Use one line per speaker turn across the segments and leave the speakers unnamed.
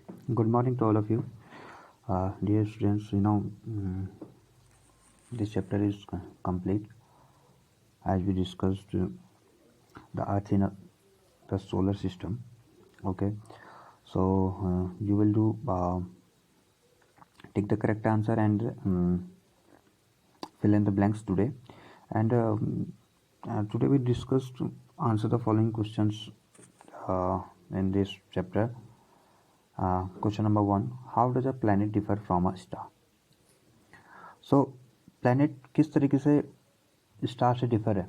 Good morning to all of you. Dear students, this chapter is complete as we discussed the Earth in the solar system. Okay, so you will do take the correct answer and fill in the blanks today. And today we discussed to answer the following questions in this chapter. Question number 1: How does a planet differ from a star? So planet किस तरीके से star से differ है?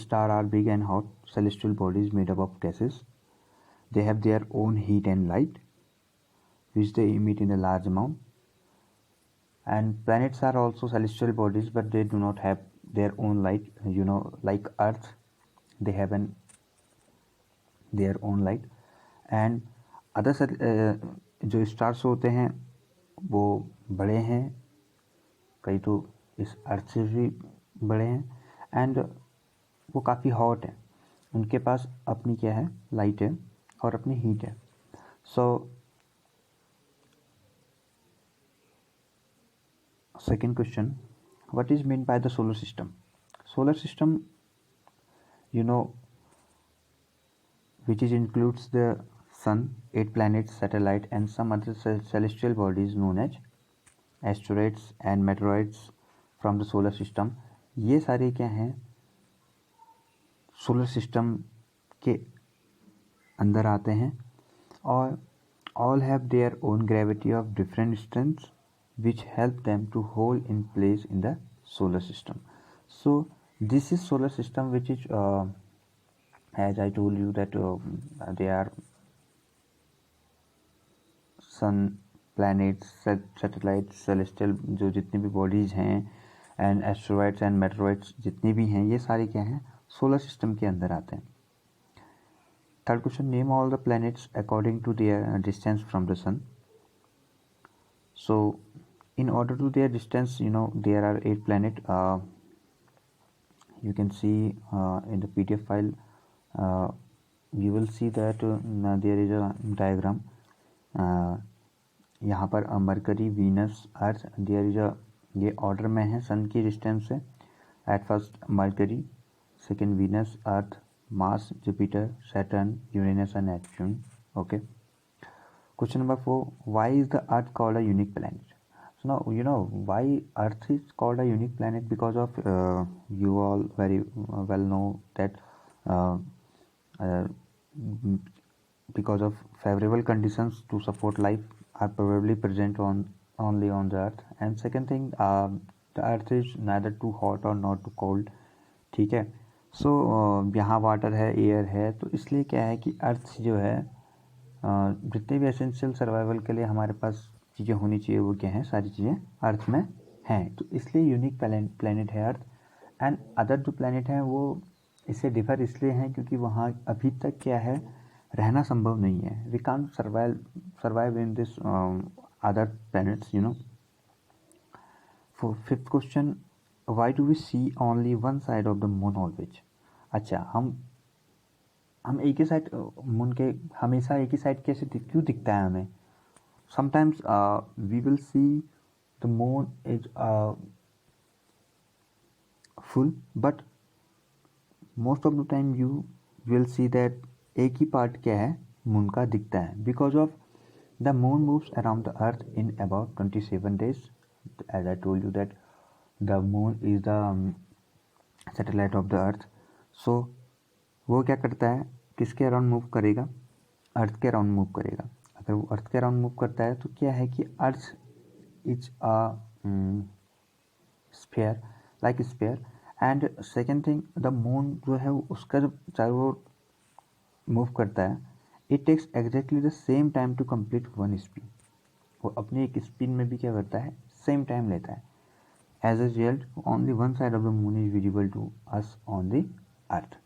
Star are big and hot celestial bodies made up of gases. They have their own heat and light, which they emit in a large amount. And planets are also celestial bodies, but they do not have their own light. Like Earth, they have their own light. And जो stars होते हैं वो बड़े हैं, कई तो इस अर्थ से भी बड़े हैं, एंड वो काफ़ी हॉट है. उनके पास अपनी क्या है, लाइट है और अपनी हीट है. So second question, what is mean by the solar system? Solar system which is includes the sun, 8 planets, satellite and some other celestial bodies known as asteroids and meteoroids from the solar system. ये सारे क्या हैं, solar system के अंदर आते हैं और all have their own gravity of different strengths which help them to hold in place in the solar system. So this is solar system which is as I told you that they are sun, planets, satellites, celestial जो जितनी भी bodies हैं and asteroids and meteoroids जितनी भी हैं, ये सारे क्या हैं, सोलर सिस्टम के अंदर आते हैं. Third question, name all the planets according to their distance from the sun. So in order to their distance, there are 8 planet. You can see in the PDF file, you will see that there is a diagram. यहाँ पर Mercury, Venus, Earth, there is ये order में है sun की distance से. At first Mercury, second Venus, Earth, Mars, Jupiter, Saturn, Uranus and Neptune. Okay. Question number 4, why is the Earth called a unique planet? So now why Earth is called a unique planet? Because of you all very well know that uh, because of favorable conditions to support life are probably present only on the Earth. And second thing, the Earth is neither too hot or not too cold. ठीक है. सो यहाँ water है, air है, तो इसलिए क्या है कि अर्थ जो है जितने भी एसेंशियल सर्वाइवल के लिए हमारे पास चीज़ें होनी चाहिए वो क्या है, सारी चीज़ें अर्थ में हैं. तो इसलिए यूनिक प्लैनेट है अर्थ. एंड अदर जो प्लैनेट हैं वो इससे डिफर इसलिए हैं क्योंकि वहाँ अभी तक क्या है, रहना संभव नहीं है. We can't survive in this other planets. For fifth question, why do we see only one side of the moon always? अच्छा, हम एक ही साइड मून के हमेशा एक ही साइड कैसे क्यों दिखता है हमें? Sometimes we will see the moon is full, but most of the time you will see that एक ही पार्ट क्या है, मून का दिखता है. Because of the moon moves around the earth in about 27 days. As I told you that the moon is the satellite of the earth. So वो क्या करता है, किसके अराउंड मूव करेगा? अर्थ के अराउंड मूव करेगा. अगर वो अर्थ के अराउंड मूव करता है तो क्या है कि Earth is a sphere, like sphere. And second thing, the moon जो है उसका जब चारों ओर मूव करता है, it takes exactly the same time to complete one spin. वो अपनी एक स्पिन में भी क्या करता है, सेम टाइम लेता है. As a result, only one side of the moon is visible to us on the Earth.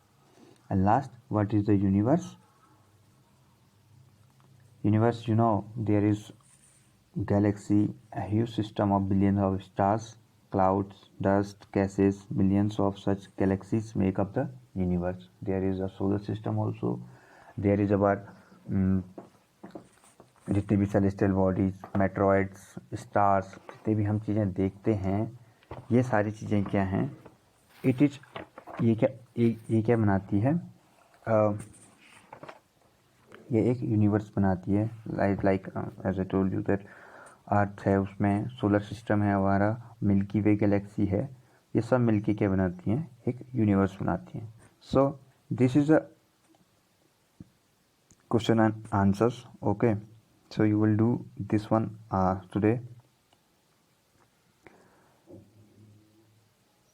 And last, what is the universe? Universe, there is galaxy, a huge system of billions of stars, clouds, dust, gases. Millions of such galaxies make up the universe. There is a solar system also. There is about जितने भी celestial bodies, meteoroids, stars, जितने भी हम चीज़ें देखते हैं, ये सारी चीज़ें क्या हैं, इट इज ये क्या बनाती है, ये एक यूनिवर्स बनाती है। Like as I told you that earth है, उसमें सोलर सिस्टम है हमारा, मिल्की वे गैलेक्सी है, ये सब मिलके क्या बनाती हैं, एक यूनिवर्स बनाती हैं। So this is a question and answers. Okay, so you will do this one today.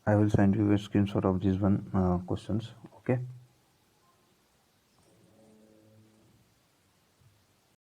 I will send you a screenshot of these one questions. Okay.